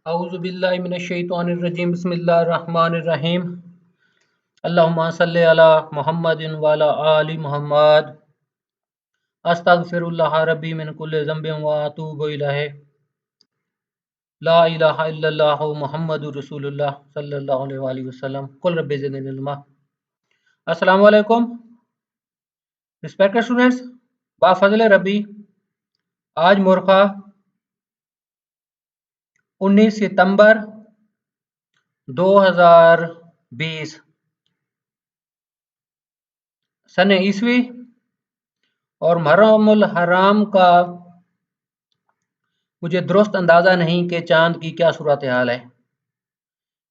औज़ुबिल्लाहि मिनश्शैतानिर्रजीम बिस्मिल्लाहिर्रहमानिर्रहीम अल्लाहुम्मा सल्लि अला मुहम्मदिन व अला आलि मुहम्मद अस्तगफिरुल्लाह रब्बी मिन कुल्लि ज़ंबिन व अतूबु इलैहि ला इलाहा इल्लल्लाहु मुहम्मदुर रसूलुल्लाह सल्लल्लाहु अलैहि वसल्लम कुल रब्बि ज़िदनी इल्मा। अस्सलामु अलैकुम रिस्पेक्टेड स्टूडेंट्स, बाफज़ल रब्बी आज मुर्खा 19 सितंबर 2020 सन ईसवी और मुहर्रमुल हराम का मुझे दुरुस्त अंदाज़ा नहीं कि चाँद की क्या सूरत हाल है।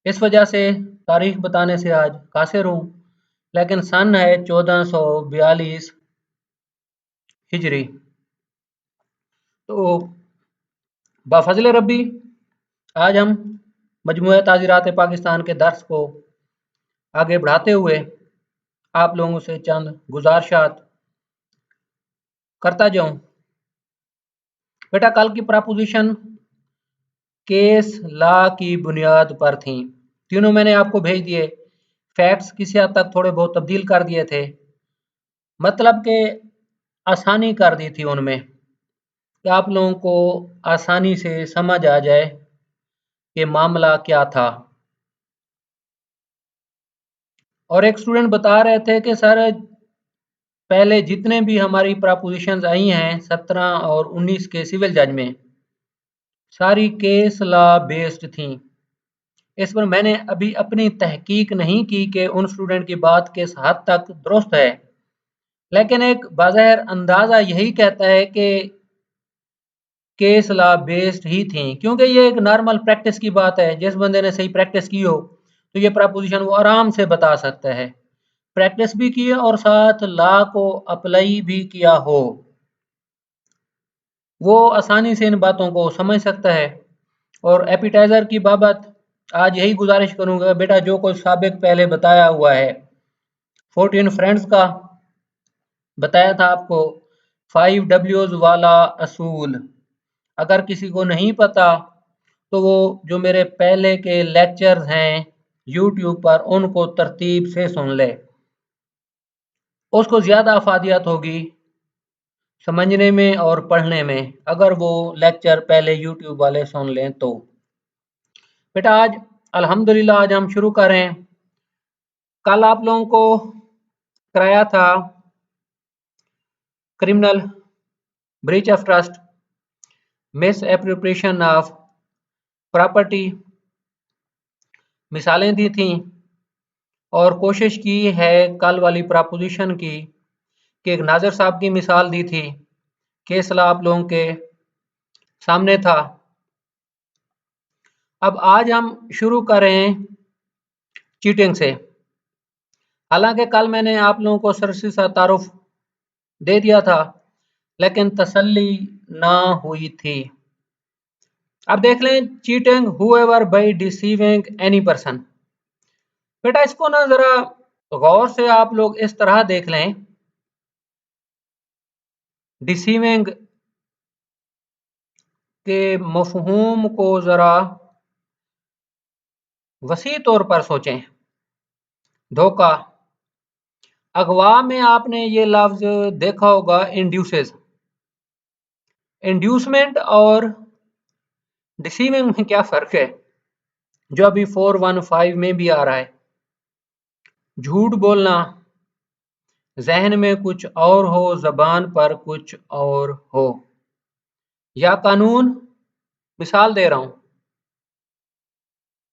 इस वजह से तारीख बताने से आज कासिर हूँ, लेकिन सन है 1442 हिजरी। तो बाफज़ल रब्बी आज हम मजमूए ताज़ीरात पाकिस्तान के दर्स को आगे बढ़ाते हुए आप लोगों से चंद गुजारिशात करता जाऊं। बेटा, कल की प्रपोजिशन केस लॉ की बुनियाद पर थी। तीनों मैंने आपको भेज दिए। फैक्ट्स किसी हद तक थोड़े बहुत तब्दील कर दिए थे, मतलब के आसानी कर दी थी उनमें कि आप लोगों को आसानी से समझ आ जाए कि मामला क्या था। और एक स्टूडेंट बता रहे थे कि सर पहले जितने भी हमारी प्रपोजिशंस आई हैं 17 और 19 के सिविल जज में सारी केस लॉ बेस्ड थी। इस पर मैंने अभी अपनी तहकीक नहीं की कि उन स्टूडेंट की बात किस हद तक दुरुस्त है, लेकिन एक बाज़ाहिर अंदाज़ा यही कहता है कि केस लॉ बेस्ड ही थी, क्योंकि ये एक नॉर्मल प्रैक्टिस की बात है। जिस बंदे ने सही प्रैक्टिस की हो तो ये प्रपोजिशन वो आराम से बता सकता है, प्रैक्टिस भी की है और साथ लॉ को अप्लाई भी किया हो, वो आसानी से इन बातों को समझ सकता है। और एपिटाइजर की बाबत आज यही गुजारिश करूंगा, बेटा जो कुछ साबिक पहले बताया हुआ है 14 फ्रेंड्स का बताया था आपको, 5 W's वाला असूल, अगर किसी को नहीं पता तो वो जो मेरे पहले के लेक्चर्स हैं YouTube पर उनको तरतीब से सुन ले, उसको ज़्यादा अफादियत होगी समझने में और पढ़ने में अगर वो लेक्चर पहले YouTube वाले सुन लें तो। बेटा आज अल्हम्दुलिल्लाह आज हम शुरू करें। कल आप लोगों को कराया था criminal breach of trust, misappropriation of property, मिसालें दी थी और कोशिश की है कल वाली प्रपोजिशन की कि एक नाज़र साहब की मिसाल दी थी, केस लॉ आप लोगों के सामने था। अब आज हम शुरू करें चीटिंग से। हालांकि कल मैंने आप लोगों को सरसी सा तारुफ दे दिया था, लेकिन तसल्ली ना हुई थी। अब देख लें, cheating whoever by deceiving any person. बेटा इसको ना जरा गौर से आप लोग इस तरह देख लें, डिसीविंग के मफहूम को जरा वसी तौर पर सोचें। धोखा, अगवा में आपने ये लफ्ज देखा होगा इंड्यूसेस। इंड्यूसमेंट और डिसीविंग में क्या फर्क है, जो अभी 415 में भी आ रहा है। झूठ बोलना, जहन में कुछ और हो जबान पर कुछ और हो, या कानून, मिसाल दे रहा हूं,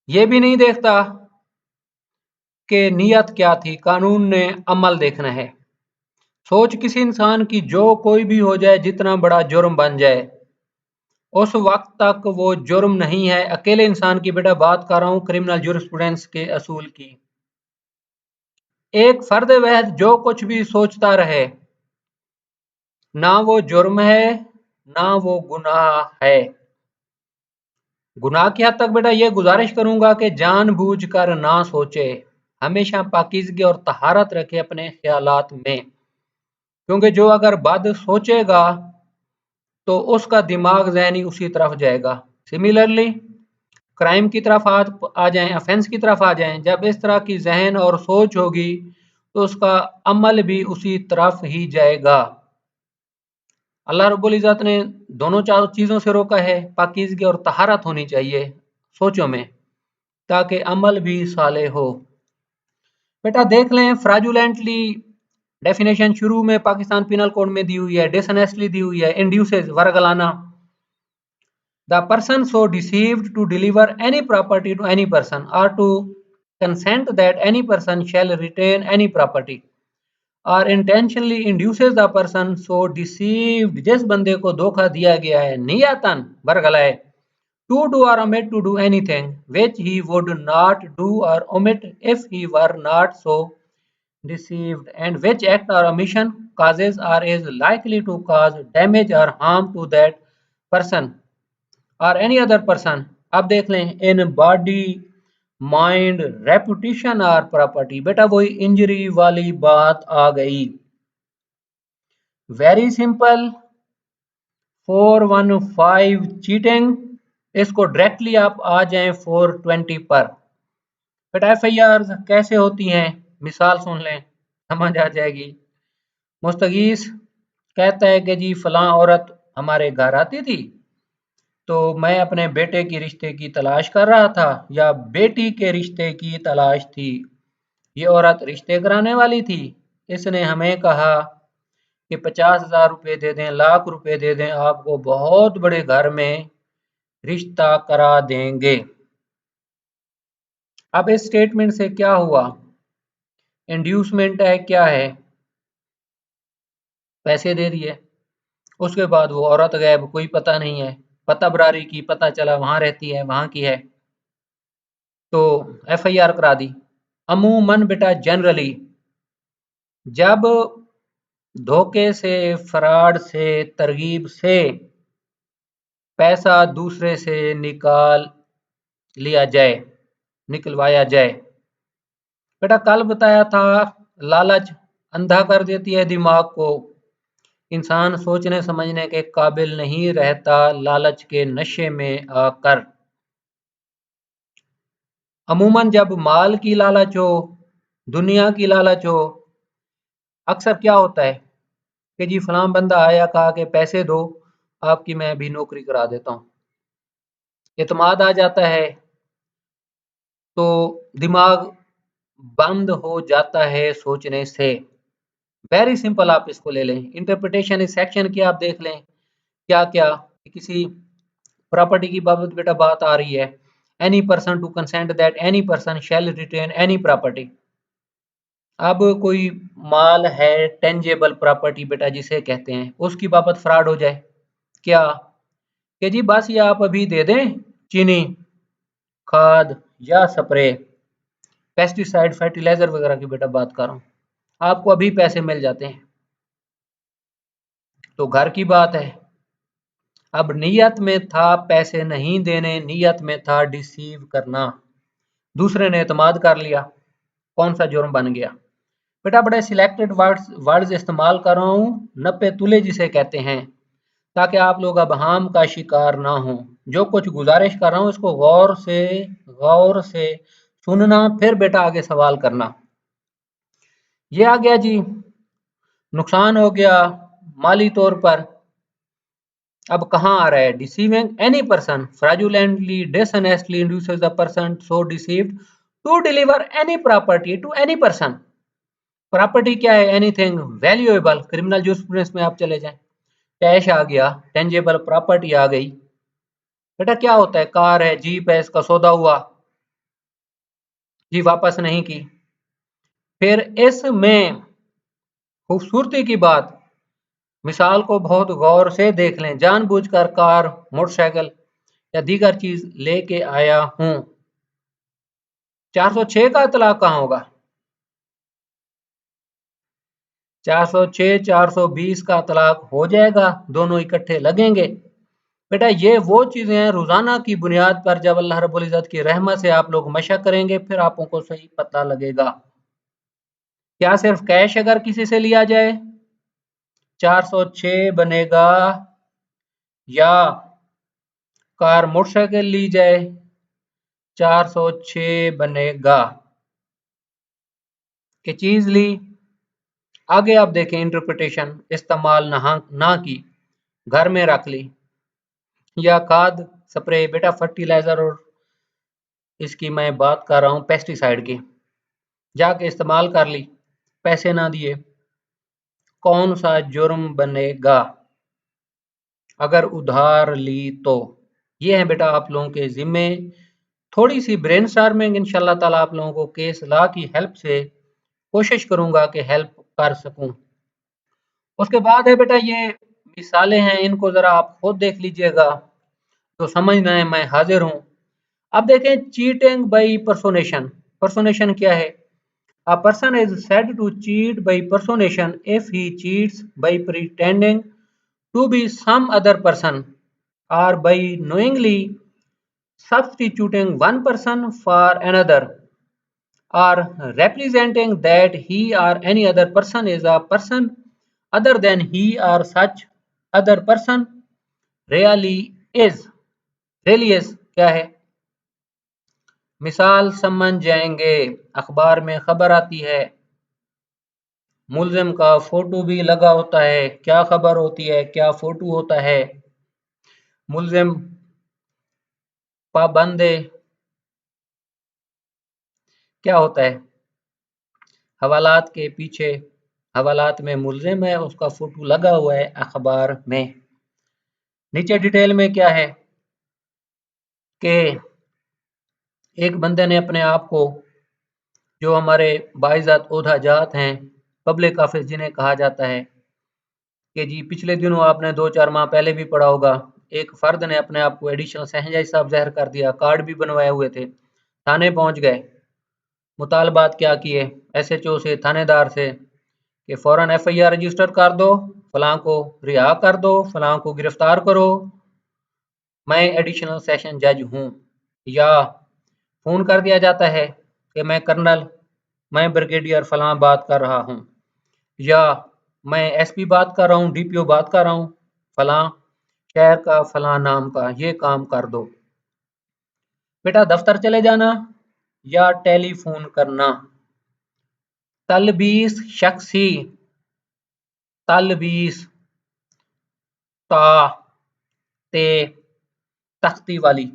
ये भी नहीं देखता कि नीयत क्या थी, कानून ने अमल देखना है। सोच किसी इंसान की जो कोई भी हो जाए, जितना बड़ा जुर्म बन जाए, उस वक्त तक वो जुर्म नहीं है। अकेले इंसान की बेटा बात कर रहा हूं क्रिमिनल जूरिस्प्रूडेंस के असूल की। एक फर्द वहद जो कुछ भी सोचता रहे, ना वो जुर्म है ना वो गुनाह है। गुनाह की हद तक बेटा ये गुजारिश करूंगा कि जानबूझकर ना सोचे, हमेशा पाकीज़गी और तहारत रखे अपने ख्यालात में, क्योंकि जो अगर बद सोचेगा तो उसका दिमाग ज़हनी उसी तरफ जाएगा। सिमिलरली क्राइम की तरफ आ जाएं, ऑफेंस की तरफ आ जाएं। जब इस तरह की जहन और सोच होगी तो उसका अमल भी उसी तरफ ही जाएगा। अल्लाह रब्बुल इज़्ज़त ने दोनों चीज़ों से रोका है, पाकीज़गी और तहारत होनी चाहिए सोचों में, ताकि अमल भी साले हो। बेटा देख लें, फ्राजुलेंटली डेफिनेशन शुरू में पाकिस्तान पिनल कोड में दी हुई है, डिसऑनेस्टली दी हुई है, इंड्यूसेस वरगलाना, the person so deceived to deliver any property to any person or to consent that any person shall retain any property or intentionally induces the person so deceived, जिस बंदे को धोखा दिया गया है नियतन बरगलाए, to do or omit to do anything which he would not do or omit if he were not so deceived, and which act or omission causes or is likely to cause damage or harm to that person or any other person। अब देख लें, in body mind reputation और property, बेटा वही injury वाली बात आ गई। Very simple, 415 cheating, इसको डायरेक्टली आप आ जाएं 420 पर। बेटा एफआईआर कैसे होती हैं, मिसाल सुन लें, समझ आ जाएगी। मुस्तगीस कहता है कि जी फलां औरत हमारे घर आती थी, तो मैं अपने बेटे की रिश्ते की तलाश कर रहा था या बेटी के रिश्ते की तलाश थी। ये औरत रिश्ते कराने वाली थी, इसने हमें कहा कि 50,000 रुपये दे दें, लाख रुपए दे दें, आपको बहुत बड़े घर में रिश्ता करा देंगे। अब इस स्टेटमेंट से क्या हुआ, इंड्यूसमेंट है, क्या है, पैसे दे दिए, उसके बाद वो औरत गायब, कोई पता नहीं है, पता बरारी की, पता चला वहां रहती है, वहां की है, तो एफआईआर करा दी। अमूमन बेटा जनरली जब धोखे से, फ्रॉड से, तरगीब से पैसा दूसरे से निकाल लिया जाए, निकलवाया जाए, बेटा कल बताया था लालच अंधा कर देती है दिमाग को, इंसान सोचने समझने के काबिल नहीं रहता लालच के नशे में आकर। अमूमन जब माल की लालच हो, दुनिया की लालच हो, अक्सर क्या होता है कि जी फलां बंदा आया, कहा कि पैसे दो, आपकी मैं अभी नौकरी करा देता हूँ, इत्मीनान आ जाता है, तो दिमाग बंद हो जाता है सोचने से। वेरी सिंपल, आप इसको ले लें, इंटरप्रिटेशन इस सेक्शन की आप देख लें क्या क्या, किसी प्रॉपर्टी की बाबत बेटा बात आ रही है, any person to consent that any person shall retain any property. अब कोई माल है, टेंजेबल प्रॉपर्टी बेटा जिसे कहते हैं, उसकी बाबत फ्रॉड हो जाए, क्या कि जी बस ये आप अभी दे दें, चीनी, खाद या स्प्रे, पेस्टिसाइड, फर्टिलाइजर वगैरह की बेटा बात कर रहा हूँ, आपको अभी पैसे मिल जाते हैं, तो घर की बात है। अब नियत में था पैसे नहीं देने, नियत में था डिसीव करना, दूसरे ने एतमाद कर लिया, कौन सा जुर्म बन गया। बेटा बड़े सिलेक्टेड वर्ड्स इस्तेमाल कर रहा हूँ, नपे तुले जिसे कहते हैं, ताकि आप लोग अबहाम का शिकार ना हो। जो कुछ गुजारिश कर रहा हूँ इसको गौर से सुनना, फिर बेटा आगे सवाल करना। ये आ गया जी, नुकसान हो गया माली तौर पर। अब कहाँ आ रहा है, deceiving any person fraudulently dishonestly induces the person so deceived to deliver any property to any person. Property क्या है, एनीथिंग वैल्यूएबल, क्रिमिनल जूरिस्प्रूडेंस में आप चले जाएं, कैश आ गया, टेंजेबल प्रॉपर्टी आ गई। बेटा क्या होता है, कार है, जीप है, इसका सौदा हुआ जी, वापस नहीं की, फिर इसमें खूबसूरती की बात, मिसाल को बहुत गौर से देख लें, जानबूझकर कार, मोटरसाइकिल या दीगर चीज लेके आया हूं, 406 का इतलाक कहां होगा, 406 420 का इतलाक हो जाएगा, दोनों इकट्ठे लगेंगे। बेटा ये वो चीजें हैं रोजाना की बुनियाद पर, जब अल्लाह रब्बुल इज्जत की रहमत से आप लोग मशक करेंगे, फिर आपको सही पता लगेगा। क्या सिर्फ कैश अगर किसी से लिया जाए 406 बनेगा, या कार मोटरसाइकिल ली जाए 406 बनेगा। कि चीज ली, आगे आप देखें इंटरप्रिटेशन, इस्तेमाल ना की, घर में रख ली, या खाद स्प्रे, बेटा फर्टिलाइजर और इसकी मैं बात कर रहा हूँ पेस्टिसाइड की, जाके इस्तेमाल कर ली, पैसे ना दिए, कौन सा जुर्म बनेगा? अगर उधार ली तो। ये है बेटा आप लोगों के जिम्मे, थोड़ी सी ब्रेनस्टॉर्मिंग इंशाल्लाह ताला आप लोगों को केस लॉ की हेल्प से कोशिश करूंगा कि हेल्प कर सकूं। उसके बाद है बेटा ये मिसालें हैं, इनको जरा आप खुद देख लीजिएगा, तो समझना है मैं हाजिर हूं। अब देखें चीटिंग बाई पर्सोनेशन। पर्सोनेशन क्या है? A person is said to cheat by personation if he cheats by pretending to be some other person or by knowingly substituting one person for another or representing that he or any other person is a person other than he or such other person really is। really is क्या है? मिसाल समझ जाएंगे। अखबार में खबर आती है, मुल्जिम का फोटो भी लगा होता है। क्या खबर होती है, क्या फोटो होता है? मुल्जिम पाबंदे क्या होता है? हवालात के पीछे, हवालात में मुल्जिम है, उसका फोटो लगा हुआ है अखबार में। नीचे डिटेल में क्या है कि एक बंदे ने अपने आप को, जो हमारे बाइज़्ज़त ओहदा जात हैं, पब्लिक ऑफिस जिन्हें कहा जाता है, कि जी पिछले दिनों आपने 2-4 माह पहले भी पढ़ा होगा, एक फर्द ने अपने आप को एडिशनल सेशन जज साहब ज़ाहिर कर दिया, कार्ड भी बनवाए हुए थे, थाने पहुंच गए, मुतालबात क्या किए एसएचओ से, थानेदार से, कि फ़ौरन एफआईआर रजिस्टर कर दो, फलां को रिहा कर दो, फलां को गिरफ्तार करो, मैं एडिशनल सेशन जज हूँ। या फ़ोन कर दिया जाता है कि मैं कर्नल, मैं ब्रिगेडियर फलां बात कर रहा हूँ, या मैं एसपी बात कर रहा हूँ, डीपीओ बात कर रहा हूँ, फलां शहर का फलां नाम का, ये काम कर दो। बेटा दफ्तर चले जाना या टेलीफोन करना। तलबीस शख्सी, तलबीस ता ते तख्ती वाली,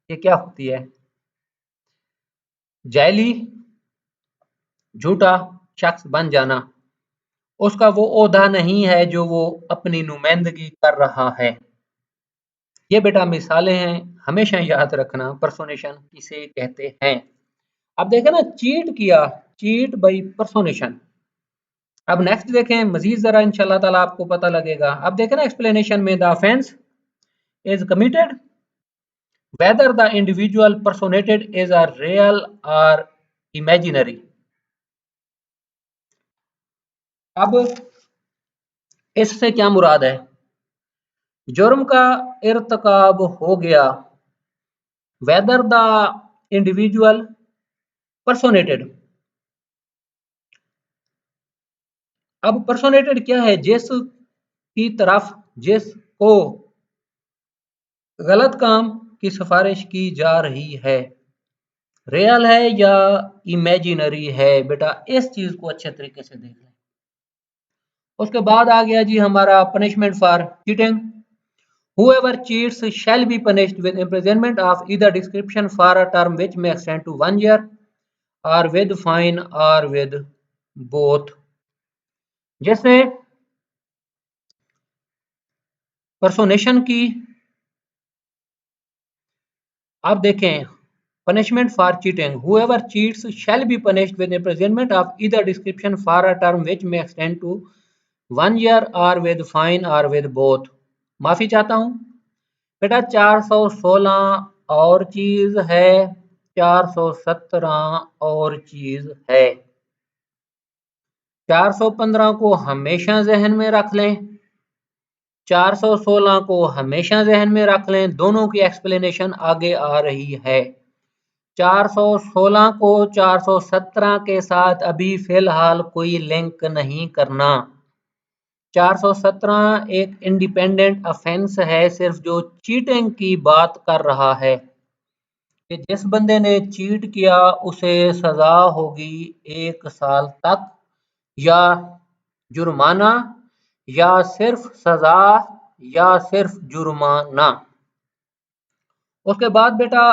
ये क्या होती है? जैली, झूठा शख्स बन जाना, उसका वो ओहदा नहीं है जो वो अपनी नुमाइंदगी कर रहा है। ये बेटा मिसालें हैं, हमेशा याद रखना पर्सोनेशन किसे कहते हैं। अब देखें ना, चीट किया, चीट बाई पर्सोनेशन। अब नेक्स्ट देखें मजीद जरा इंशाल्लाह ताला आपको पता लगेगा। अब देखें ना एक्सप्लेनेशन में, the offence is committed whether the individual personated is a real or imaginary. अब इससे क्या मुराद है? जुर्म का इर्तकाब हो गया, वेदर द इंडिविजुअल पर्सोनेटेड। अब पर्सोनेटेड क्या है? जिस की तरफ, जिसको गलत काम की सिफारिश की जा रही है, रियल है या इमेजिनरी है, बेटा इस चीज को अच्छे तरीके से देख लें। उसके बाद आ गया जी हमारा punishment for cheating. Whoever cheats shall be punished with imprisonment of either description for a term which may extend to 1 year or with fine or with both। जैसे पर्सोनेशन की, आप देखें punishment for cheating, whoever cheats shall be punished with imprisonment of either description for a term which may extend to 1 year or with fine or with both। माफी चाहता हूं बेटा, 416 और चीज है, 417 और चीज है। 415 को हमेशा जहन में रख लें, 416 को हमेशा जहन में रख लें, दोनों की एक्सप्लेनेशन आगे आ रही है। 416 को 417 के साथ अभी फिलहाल कोई लिंक नहीं करना। 417 एक इंडिपेंडेंट ऑफेंस है, सिर्फ जो चीटिंग की बात कर रहा है। कि जिस बंदे ने चीट किया उसे सजा होगी 1 साल तक, या जुर्माना, या सिर्फ सजा, या सिर्फ जुर्माना। उसके बाद बेटा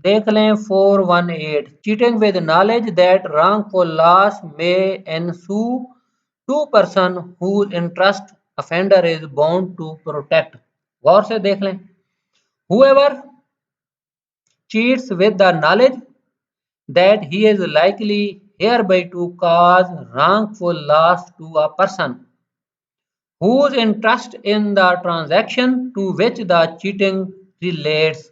देख लें 418, cheating with knowledge that wrongful loss may ensue to person whose interest offender is bound to protect। गौर से देख लें, whoever cheats with the knowledge that he is likely hereby to cause wrongful loss to a person whose interest in the transaction to which the cheating relates,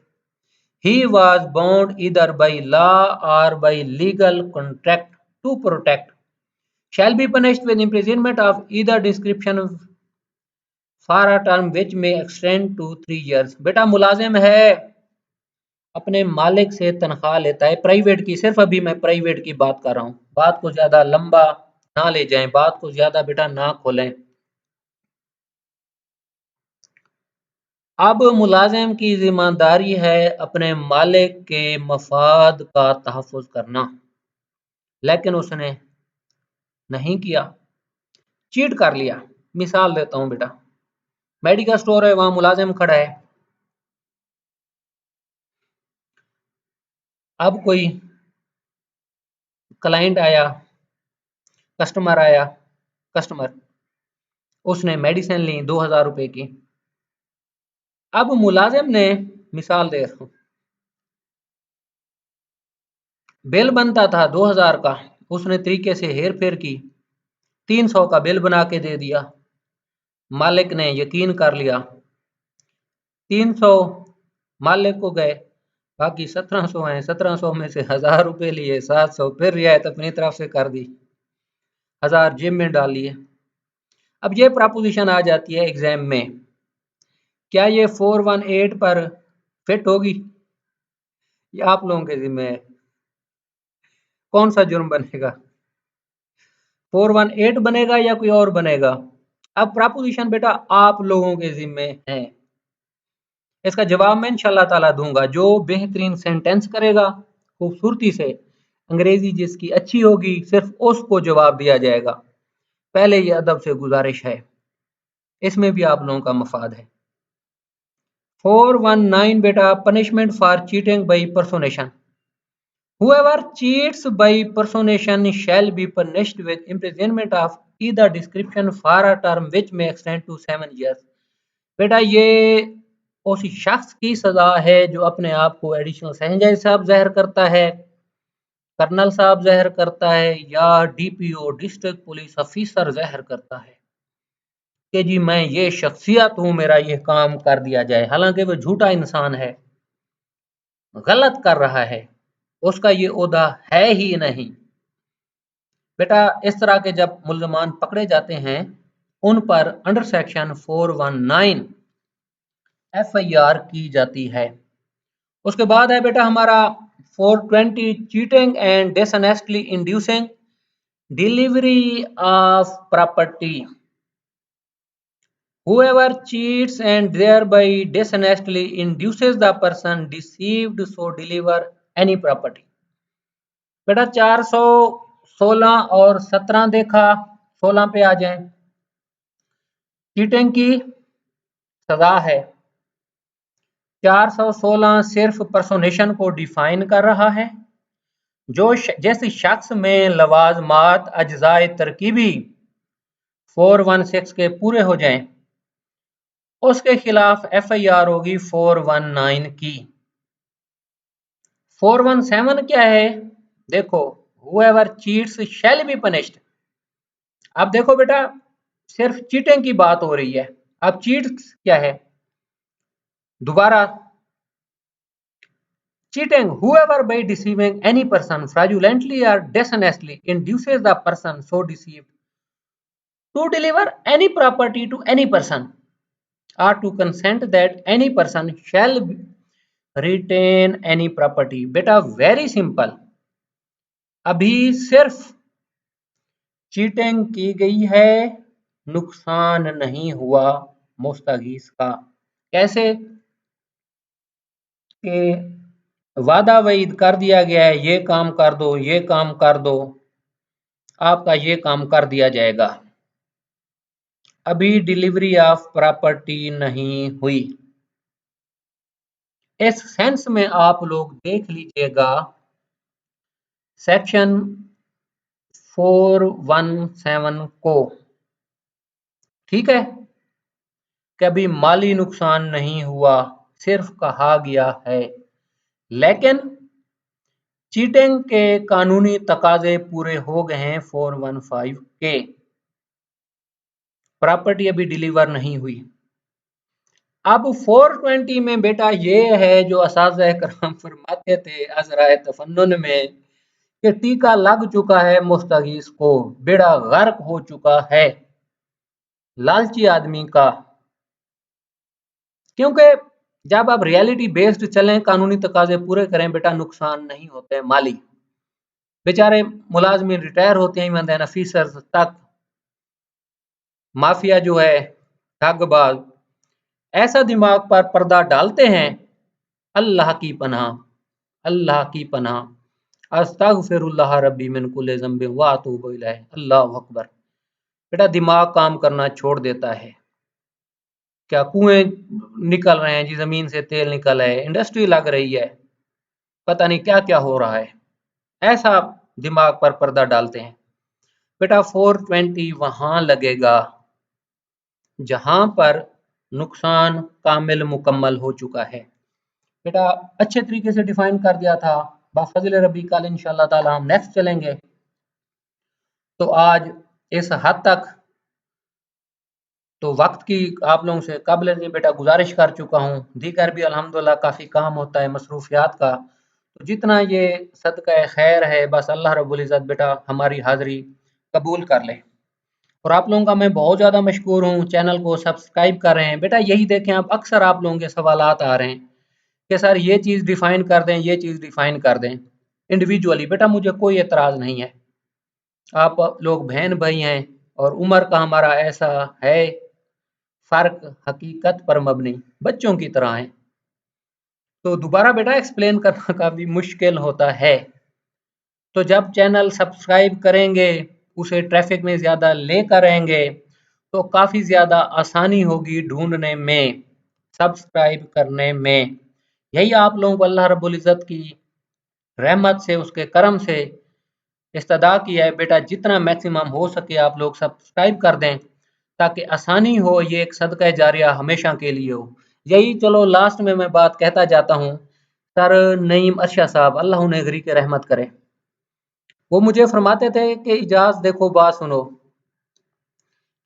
he was bound either by law or by legal contract to protect, shall be punished with imprisonment of either description for a term which may extend to 3 years। बेटा मुलाजिम है, अपने मालिक से तनख्वाह लेता है private की, सिर्फ अभी मैं प्राइवेट की बात कर रहा हूँ, बात को ज्यादा लंबा ना ले जाएं, बात को ज्यादा बेटा ना खोलें। अब मुलाजिम की जिम्मेदारी है अपने मालिक के मफाद का तहफ़्फ़ुज़ करना, लेकिन उसने नहीं किया, चीट कर लिया। मिसाल देता हूँ बेटा, मेडिकल स्टोर है, वहां मुलाजिम खड़ा है, अब कोई क्लाइंट आया, कस्टमर आया, कस्टमर उसने मेडिसिन ली 2000 रुपए की। अब मुलाजिम ने, मिसाल दे रहा हूं, बिल बनता था 2000 का, उसने तरीके से हेर फेर की, 300 का बिल बना के दे दिया। मालिक ने यकीन कर लिया, 300 मालिक को गए, बाकी 1700 हैं, 1700 में से 1000 रुपए लिए, 700 फिर रियायत अपनी तरफ से कर दी, 1000 जेब में डाल लिए। अब ये प्रपोजिशन आ जाती है एग्जाम में, क्या ये 418 पर फिट होगी? ये आप लोगों के जिम्मे है, कौन सा जुर्म बनेगा, 418 बनेगा या कोई और बनेगा? अब प्रपोजिशन बेटा आप लोगों के जिम्मे है, इसका जवाब मैं इंशाल्लाह ताला दूंगा। जो बेहतरीन सेंटेंस करेगा खूबसूरती से, अंग्रेजी जिसकी अच्छी होगी, सिर्फ उसको जवाब दिया जाएगा। पहले ये अदब से गुजारिश है, इसमें भी आप लोगों का मफाद है। 419 बेटा, punishment for cheating by personation. Whoever cheats by personation shall be punished with imprisonment of either description for a term which may extend to 7 years। बेटा ये उस शख्स की सजा है जो अपने आप को एडिशनल सेशन जज साहब ज़ाहिर करता है, कर्नल साहब ज़ाहिर करता है, या डीपीओ डिस्ट्रिक्ट पुलिस ऑफिसर ज़ाहिर करता है कि जी मैं ये शख्सियत हूं, मेरा ये काम कर दिया जाए, हालांकि वो झूठा इंसान है, गलत कर रहा है, उसका ये ओहदा है ही नहीं। बेटा इस तरह के जब मुल्ज़मान पकड़े जाते हैं, उन पर अंडर सेक्शन 419 एफआईआर की जाती है। उसके बाद है बेटा हमारा 420, cheating and dishonestly inducing delivery of property. Whoever cheats and thereby dishonestly induces the person deceived so deliver any property। बेटा 416 और 17 देखा, 16 पे आ जाएं। चीटिंग की सजा है, 416 सिर्फ पर्सोनेशन को डिफाइन कर रहा है, जो जिस शख्स में लवाजमात अज्जाए तरकीबी 416 के पूरे हो जाएं, उसके खिलाफ एफआईआर होगी 419 की। 417 क्या है? देखो, whoever cheats shall be punished। अब देखो बेटा, सिर्फ चीटिंग की बात हो रही है, अब चीट क्या है? दोबारा, cheating, whoever by deceiving any person fraudulently or dishonestly induces the person so deceived to deliver any property to any person or to consent that any person shall retain any property। बेटा very simple, अभी सिर्फ cheating की गई है, नुकसान नहीं हुआ मुस्तगीस का। कैसे कि वादा वईद कर दिया गया है, ये काम कर दो, ये काम कर दो, आपका ये काम कर दिया जाएगा। अभी डिलीवरी ऑफ प्रॉपर्टी नहीं हुई। इस सेंस में आप लोग देख लीजिएगा सेक्शन 417 को, ठीक है, कि अभी माली नुकसान नहीं हुआ, सिर्फ कहा गया है, लेकिन चीटिंग के कानूनी तकाजे पूरे हो गए हैं 415 के, प्रॉपर्टी अभी डिलीवर नहीं हुई। अब 420 में बेटा ये है जो असाज़ कराम फरमाते थे अज़राए तफन्नुन में कि टीका लग चुका है मुस्तगीस को, बेड़ा गर्क हो चुका है लालची आदमी का। क्योंकि जब आप रियलिटी बेस्ड चलें, कानूनी तकाजे पूरे करें, बेटा नुकसान नहीं होते माली। बेचारे मुलाजमीन रिटायर होते हैं, ईमानदार ऑफिसर्स तक, माफिया जो है ठगबाज ऐसा दिमाग पर पर्दा डालते हैं। अल्लाह की पनाह, अल्लाह की पनाह। अस्तगफिरुल्लाह रब्बी मिन कुल्लि ज़ंबिन व अतूबु इलैह। अल्लाहु अकबर। बेटा दिमाग काम करना छोड़ देता है। क्या कुएं निकल रहे हैं जी, जमीन से तेल निकल है, इंडस्ट्री लग रही है, पता नहीं क्या क्या हो रहा है, ऐसा दिमाग पर पर्दा डालते हैं। बेटा 420 वहां लगेगा जहां पर नुकसान कामिल मुकम्मल हो चुका है। बेटा अच्छे तरीके से डिफाइन कर दिया था, बाफजल रबी कल इंशाल्लाह ताला हम नेक्स्ट चलेंगे। तो आज इस हद तक तो वक्त की आप लोगों से काबिल बेटा गुजारिश कर चुका हूँ। दीगर भी अल्हम्दुलिल्लाह काफ़ी काम होता है मसरूफियात का, तो जितना ये सदका खैर है बस अल्लाह रब्बुल इज़्ज़त बेटा हमारी हाज़िरी कबूल कर ले। और आप लोगों का मैं बहुत ज़्यादा मशकूर हूँ, चैनल को सब्सक्राइब कर रहे हैं। बेटा यही देखें, आप अक्सर आप लोगों के सवालात आ रहे हैं कि सर ये चीज़ डिफ़ाइन कर दें, ये चीज़ डिफ़ाइन कर दें इंडिविजुअली। बेटा मुझे कोई एतराज़ नहीं है, आप लोग बहन भाई हैं और उम्र का हमारा ऐसा है फ़र्क हकीकत पर मबनी, बच्चों की तरह है, तो दोबारा बेटा एक्सप्लेन करना काफ़ी मुश्किल होता है। तो जब चैनल सब्सक्राइब करेंगे, उसे ट्रैफिक में ज़्यादा लेकर रहेंगे, तो काफ़ी ज़्यादा आसानी होगी ढूंढने में, सब्सक्राइब करने में। यही आप लोगों को अल्लाह रब्बुल इज़्ज़त की रहमत से, उसके करम से इस्तदा किया है बेटा, जितना मैक्सिमम हो सके आप लोग सब्सक्राइब कर दें ताकि आसानी हो, ये एक सदका जारिया हमेशा के लिए हो। यही चलो लास्ट में मैं बात कहता जाता हूँ, सर नईम अरशद साहब अल्लाह उन्हें गरी के रहमत करे, वो मुझे फरमाते थे कि इजाज देखो बात सुनो,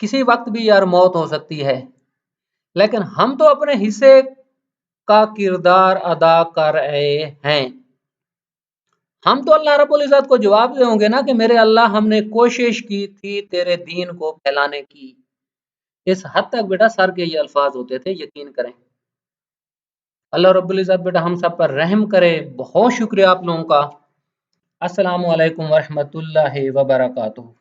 किसी वक्त भी यार मौत हो सकती है, लेकिन हम तो अपने हिस्से का किरदार अदा कर रहे हैं। हम तो अल्लाह रब्बुल इज़्ज़त को जवाब देंगे ना कि मेरे अल्लाह हमने कोशिश की थी तेरे दीन को फैलाने की। इस हद तक बेटा सर के ये अल्फाज होते थे, यकीन करें। अल्लाह रब्बुल इज़्ज़त बेटा हम सब पर रहम करे। बहुत शुक्रिया आप लोगों का। अस्सलामु अलैकुम व रहमतुल्लाहि व बरकातुहू।